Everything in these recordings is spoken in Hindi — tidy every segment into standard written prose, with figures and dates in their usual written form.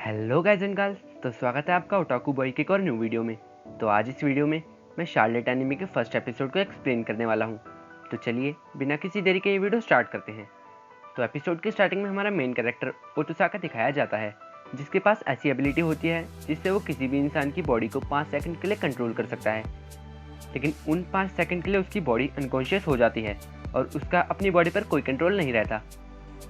हेलो गाइस एंड गर्ल्स, तो स्वागत है आपका ओटाकू बॉय के एक और न्यू वीडियो में। तो आज इस वीडियो में मैं शार्लेट एनिमे के फर्स्ट एपिसोड को एक्सप्लेन करने वाला हूँ। तो चलिए बिना किसी देरी के ये वीडियो स्टार्ट करते हैं। तो एपिसोड के स्टार्टिंग में हमारा मेन कैरेक्टर ओटोसाका दिखाया जाता है, जिसके पास ऐसी एबिलिटी होती है जिससे वो किसी भी इंसान की बॉडी को 5 सेकंड के लिए कंट्रोल कर सकता है। लेकिन उन 5 सेकंड के लिए उसकी बॉडी अनकॉन्शियस हो जाती है और उसका अपनी बॉडी पर कोई कंट्रोल नहीं रहता।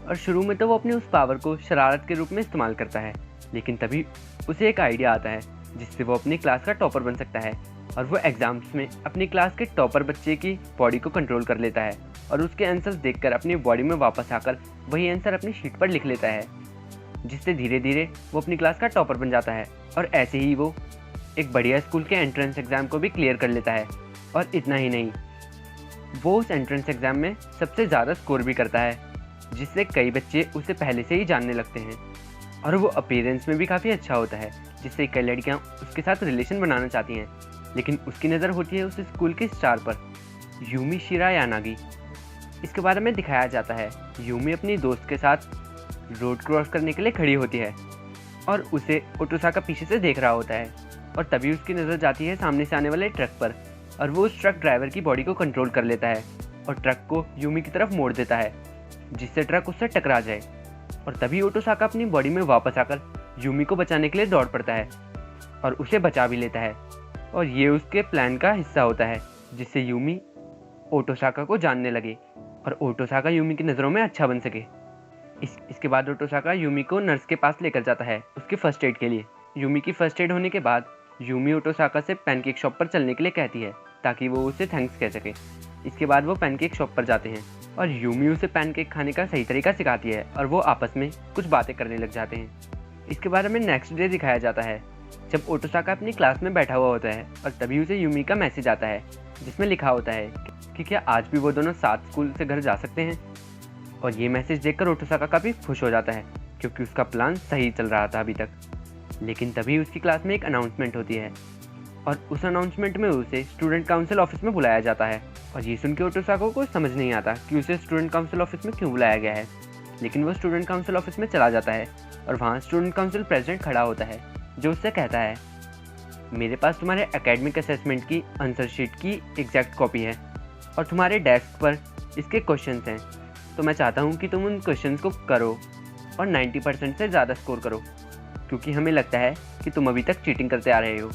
और शुरू में तो वो अपनी उस पावर को शरारत के रूप में इस्तेमाल करता है, लेकिन तभी उसे एक आइडिया आता है जिससे वो अपनी क्लास का टॉपर बन सकता है। और वो एग्जाम्स में अपनी क्लास के टॉपर बच्चे की बॉडी को कंट्रोल कर लेता है और उसके आंसर्स देखकर अपनी बॉडी में वापस आकर वही आंसर अपनी शीट पर लिख लेता है, जिससे धीरे धीरे वो अपनी क्लास का टॉपर बन जाता है। और ऐसे ही वो एक बढ़िया स्कूल के एंट्रेंस एग्ज़ाम को भी क्लियर कर लेता है। और इतना ही नहीं, वो उस एंट्रेंस एग्ज़ाम में सबसे ज़्यादा स्कोर भी करता है, जिससे कई बच्चे उसे पहले से ही जानने लगते हैं। और वो अपीयरेंस में भी काफ़ी अच्छा होता है, जिससे कई लड़कियां उसके साथ रिलेशन बनाना चाहती हैं। लेकिन उसकी नज़र होती है उस स्कूल के स्टार पर, यूमी शिरायानागी। इसके बारे में दिखाया जाता है, यूमी अपनी दोस्त के साथ रोड क्रॉस करने के लिए खड़ी होती है और उसे ओटोसाका पीछे से देख रहा होता है। और तभी उसकी नज़र जाती है सामने से आने वाले ट्रक पर, और वो उस ट्रक ड्राइवर की बॉडी को कंट्रोल कर लेता है और ट्रक को यूमी की तरफ मोड़ देता है, जिससे ट्रक उससे टकरा जाए। और तभी ओटोसाका अपनी बॉडी में वापस आकर यूमी को बचाने के लिए दौड़ पड़ता है और उसे बचा भी लेता है। और ये उसके प्लान का हिस्सा होता है, जिससे यूमी ओटोसाका को जानने लगे और ओटोसाका यूमी की नज़रों में अच्छा बन सके। इसके बाद ओटोसाका यूमी को नर्स के पास लेकर जाता है उसकी फ़र्स्ट एड के लिए। यूमी की फ़र्स्ट एड होने के बाद यूमी ओटोसाका से पैनकेक शॉप पर चलने के लिए कहती है, ताकि वो उसे थैंक्स कह सके। इसके बाद वो पैनकेक शॉप पर जाते हैं और यूमी उसे पैनकेक खाने का सही तरीका सिखाती है और वो आपस में कुछ बातें करने लग जाते हैं। इसके बारे में नेक्स्ट डे दिखाया जाता है, जब ओटोसाका अपनी क्लास में बैठा हुआ होता है और तभी उसे यूमी का मैसेज आता है, जिसमें लिखा होता है कि क्या आज भी वो दोनों साथ स्कूल से घर जा सकते हैं। और ये मैसेज देखकर ओटोसाका काफ़ी खुश हो जाता है, क्योंकि उसका प्लान सही चल रहा था अभी तक। लेकिन तभी उसकी क्लास में एक अनाउंसमेंट होती है और उस अनाउंसमेंट में उसे स्टूडेंट काउंसिल ऑफिस में बुलाया जाता है। और ये सुन के ओटोसाका को समझ नहीं आता कि उसे स्टूडेंट काउंसिल ऑफिस में क्यों बुलाया गया है। लेकिन वो स्टूडेंट काउंसिल ऑफिस में चला जाता है और वहाँ स्टूडेंट काउंसिल प्रेसिडेंट खड़ा होता है, जो उससे कहता है, मेरे पास तुम्हारे एकेडमिक असेसमेंट की आंसर शीट की एग्जैक्ट कॉपी है और तुम्हारे डेस्क पर इसके क्वेश्चंस हैं। तो मैं चाहता हूँ कि तुम उन क्वेश्चंस को करो और 90% से ज़्यादा स्कोर करो, क्योंकि हमें लगता है कि तुम अभी तक चीटिंग करते आ रहे हो।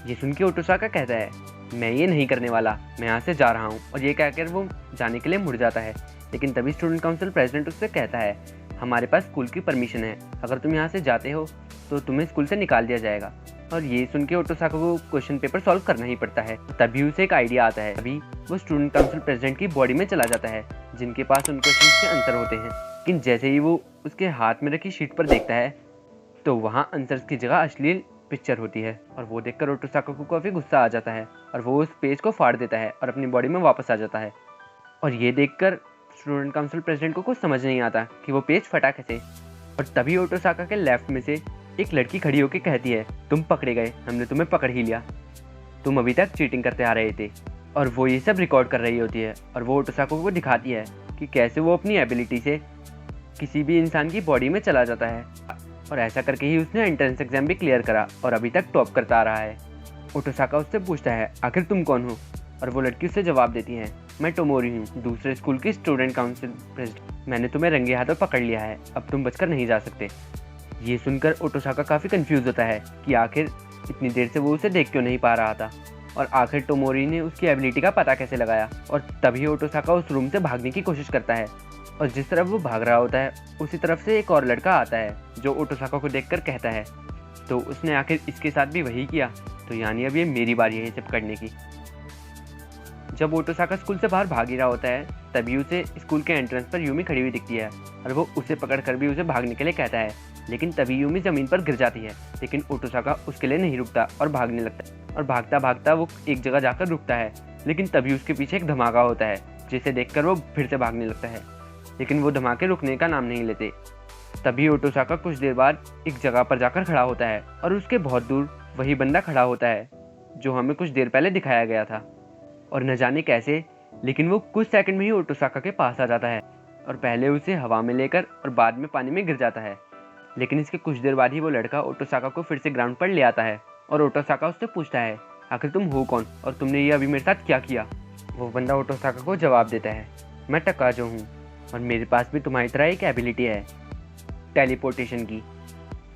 ये सुन के ओटोसाका कहता है, मैं ये नहीं करने वाला, मैं यहाँ से जा रहा हूँ। और ये कहकर वो जाने के लिए मुड़ जाता है। लेकिन तभी स्टूडेंट काउंसिल प्रेसिडेंट उससे कहता है, हमारे पास स्कूल की परमिशन है, अगर तुम यहाँ से जाते हो तो तुम्हें स्कूल से निकाल दिया जाएगा। और ये सुन के ओटोसाका को क्वेश्चन पेपर सॉल्व करना ही पड़ता है। तभी उसे एक आइडिया आता है, तभी वो स्टूडेंट काउंसिल प्रेसिडेंट की बॉडी में चला जाता है, जिनके पास उन क्वेश्चन के आंसर होते हैं। लेकिन जैसे ही वो उसके हाथ में रखी शीट पर देखता है, तो वहाँ आंसर्स की जगह अश्लील पिक्चर होती है। और वो देखकर ओटोसाका को काफ़ी गुस्सा आ जाता है और वो उस पेज को फाड़ देता है और अपनी बॉडी में वापस आ जाता है। और ये देखकर स्टूडेंट काउंसिल प्रेसिडेंट को कुछ समझ नहीं आता कि वो पेज फटा कैसे। और तभी ओटोसाका के लेफ्ट में से एक लड़की खड़ी होकर कहती है, तुम पकड़े गए, हमने तुम्हें पकड़ ही लिया, तुम अभी तक चीटिंग करते आ रहे थे। और वो ये सब रिकॉर्ड कर रही होती है और वो ओटोसाका को दिखाती है कि कैसे वो अपनी एबिलिटी से किसी भी इंसान की बॉडी में चला जाता है। और ऐसा करके ही उसने एंट्रेंस एग्जाम भी क्लियर करा और अभी तक टॉप करता आ रहा है। ओटोसाका उससे पूछता है, आखिर तुम कौन हो? और वो लड़की उससे जवाब देती है, मैं टोमोरी हूँ, दूसरे स्कूल की स्टूडेंट काउंसिल प्रेसिडेंट। मैंने तुम्हें रंगे हाथों पकड़ लिया है, अब तुम बचकर नहीं जा सकते। ये सुनकर ओटोसाका काफ़ी कंफ्यूज होता है कि आखिर इतनी देर से वो उसे देख क्यों नहीं पा रहा था और आखिर टोमोरी ने उसकी एबिलिटी का पता कैसे लगाया। और तभी ओटोसाका उस रूम से भागने की कोशिश करता है और जिस तरफ वो भाग रहा होता है उसी तरफ से एक और लड़का आता है, जो ओटोसाका को देखकर कहता है, तो उसने आखिर इसके साथ भी वही किया, तो यानी अब ये मेरी बारी है इसे पकड़ने की। जब ओटोसाका स्कूल से बाहर भाग ही रहा होता है, तभी उसे स्कूल के एंट्रेंस पर यूमी खड़ी हुई दिखती है और वो उसे पकड़कर भी उसे भागने के लिए कहता है। लेकिन तभी यूमी ज़मीन पर गिर जाती है, लेकिन ओटोसाका उसके लिए नहीं रुकता और भागने लगता है। और भागता भागता वो एक जगह जाकर रुकता है, लेकिन तभी उसके पीछे एक धमाका होता है, जिसे देखकर वो फिर से भागने लगता है। लेकिन वो धमाके रुकने का नाम नहीं लेते। तभी ओटोसाका कुछ देर बाद एक जगह पर जाकर खड़ा होता है और उसके बहुत दूर वही बंदा खड़ा होता है, जो हमें कुछ देर पहले दिखाया गया था। और न जाने कैसे, लेकिन वो कुछ सेकंड में ही ओटोसाका के पास आ जाता है और पहले उसे हवा में लेकर और बाद में पानी में गिर जाता है। लेकिन इसके कुछ देर बाद ही वो लड़का ओटोसाका को फिर से ग्राउंड पर ले आता है और ओटोसाका उससे पूछता है, आखिर तुम हो कौन और तुमने ये अभी मेरे साथ क्या किया। वो बंदा ओटोसाका को जवाब देता है, मैं टकाजो हूँ और मेरे पास भी तुम्हारी तरह एक एबिलिटी है टेलीपोर्टेशन की।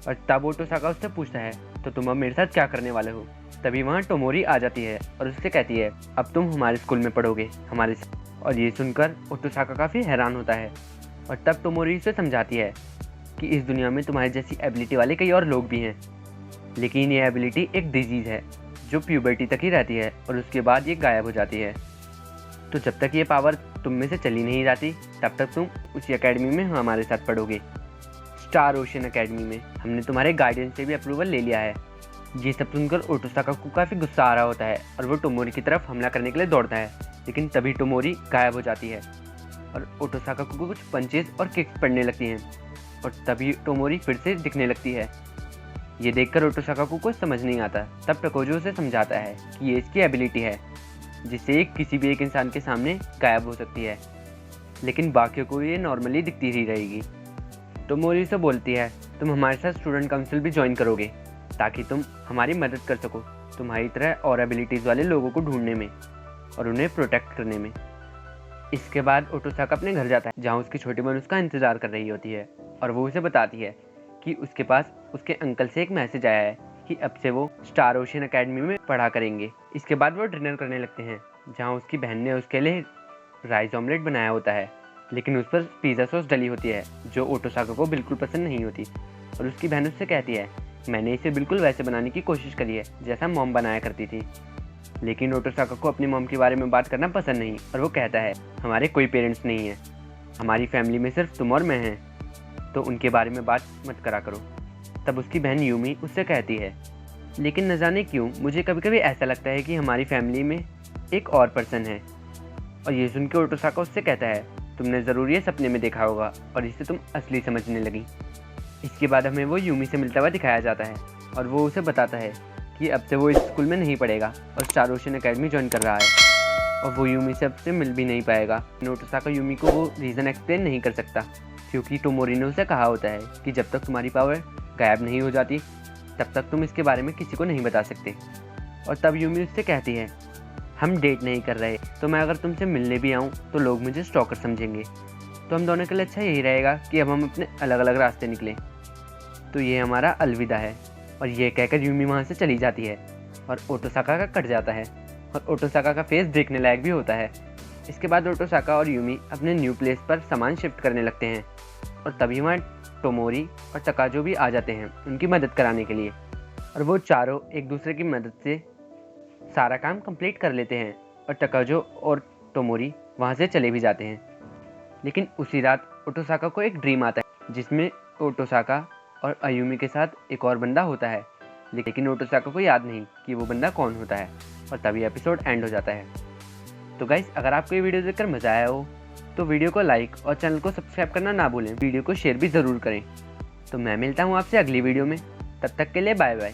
और तब ओटोसाका उससे पूछता है, तो तुम अब मेरे साथ क्या करने वाले हो। तभी वहाँ टोमोरी आ जाती है और उससे कहती है, अब तुम हमारे स्कूल में पढ़ोगे हमारे साथ। और ये सुनकर ओटोसाका काफ़ी हैरान होता है और तब टोमोरी उसे समझाती है कि इस दुनिया में तुम्हारी जैसी एबिलिटी वाले कई और लोग भी हैं, लेकिन ये एबिलिटी एक डिजीज़ है जो प्यूबर्टी तक ही रहती है और उसके बाद ये गायब हो जाती है। तो जब तक ये पावर तुम में से चली नहीं जाती तब तक तुम उसी एकेडमी में हमारे साथ पढ़ोगे, स्टार ओशन एकेडमी में। हमने तुम्हारे गाइडेंस से भी अप्रूवल ले लिया है। ये सब सुनकर ओटोसाका को काफ़ी गुस्सा आ रहा होता है और वो टोमोरी की तरफ हमला करने के लिए दौड़ता है, लेकिन तभी टोमोरी गायब हो जाती है और ओटोसाका को कुछ पंचेस और किक्स पड़ने लगती हैं और तभी टोमोरी फिर से दिखने लगती है। ये देखकर ओटोसाका को कुछ समझ नहीं आता। तब टकोजो उसे समझाता है कि ये इसकी एबिलिटी है जिससे ये किसी भी एक इंसान के सामने गायब हो सकती है, लेकिन बाकियों को ये नॉर्मली दिखती ही रहेगी। टोमोरी से बोलती है, तुम हमारे साथ स्टूडेंट काउंसिल भी ज्वाइन करोगे ताकि तुम हमारी मदद कर सको तुम्हारी तरह और एबिलिटीज़ वाले लोगों को ढूंढने में और उन्हें प्रोटेक्ट करने में। इसके बाद ओटोसाका अपने घर जाता है जहाँ उसकी छोटी बहन उसका इंतज़ार कर रही होती है और वो उसे बताती है कि उसके पास उसके अंकल से एक मैसेज आया है कि अब से वो स्टार ओशन एकेडमी में पढ़ा करेंगे। इसके बाद वो डिनर करने लगते हैं जहाँ उसकी बहन ने उसके लिए राइस ऑमलेट बनाया होता है, लेकिन उस पर पिज़्ज़ा सॉस डली होती है जो ओटोसाका को बिल्कुल पसंद नहीं होती। और उसकी बहन उससे कहती है, मैंने इसे बिल्कुल वैसे बनाने की कोशिश करी है जैसा मॉम बनाया करती थी। लेकिन ओटोसाका को अपनी मॉम के बारे में बात करना पसंद नहीं और वो कहता है, हमारे कोई पेरेंट्स नहीं हैं, हमारी फैमिली में सिर्फ तुम और मैं हैं, तो उनके बारे में बात मत करा करो। तब उसकी बहन यूमी उससे कहती है, लेकिन न जाने क्यों मुझे कभी कभी ऐसा लगता है कि हमारी फैमिली में एक और पर्सन है। और ये सुन के ओटोसाका उससे कहता है, तुमने ज़रूर ये सपने में देखा होगा और इसे तुम असली समझने लगी। इसके बाद हमें वो यूमी से मिलता हुआ दिखाया जाता है और वो उसे बताता है कि अब से वो इस स्कूल में नहीं पढ़ेगा और स्टार ओशन एकेडमी ज्वाइन कर रहा है और वो यूमी से अब से मिल भी नहीं पाएगा। ओटोसाका यूमी को वो रीज़न एक्सप्लेन नहीं कर सकता क्योंकि टोमोरी ने उसे कहा होता है कि जब तक तुम्हारी पावर गायब नहीं हो जाती तब तक तुम इसके बारे में किसी को नहीं बता सकते। और तब यूमी उससे कहती है, हम डेट नहीं कर रहे, तो मैं अगर तुमसे मिलने भी आऊँ तो लोग मुझे स्टॉकर समझेंगे, तो हम दोनों के लिए अच्छा यही रहेगा कि अब हम अपने अलग अलग रास्ते निकलें। तो ये हमारा अलविदा है। और ये कहकर यूमी वहाँ से चली जाती है और ओटोसाका का कट जाता है और ओटोसाका का फेस देखने लायक भी होता है। इसके बाद ओटोसाका और यूमी अपने न्यू प्लेस पर सामान शिफ्ट करने लगते हैं और तभी वहाँ टोमोरी और टकाजो भी आ जाते हैं उनकी मदद कराने के लिए। और वो चारों एक दूसरे की मदद से सारा काम कंप्लीट कर लेते हैं और टकाजो और टोमोरी वहाँ से चले भी जाते हैं। लेकिन उसी रात ओटोसाका को एक ड्रीम आता है जिसमें ओटोसाका और अयूमी के साथ एक और बंदा होता है, लेकिन ओटोसाका को याद नहीं कि वो बंदा कौन होता है और तभी एपिसोड एंड हो जाता है। तो गाइस, अगर आपको ये वीडियो देखकर मज़ा आया हो तो वीडियो को लाइक और चैनल को सब्सक्राइब करना ना भूलें। वीडियो को शेयर भी ज़रूर करें। तो मैं मिलता हूँ आपसे अगली वीडियो में, तब तक के लिए बाय बाय।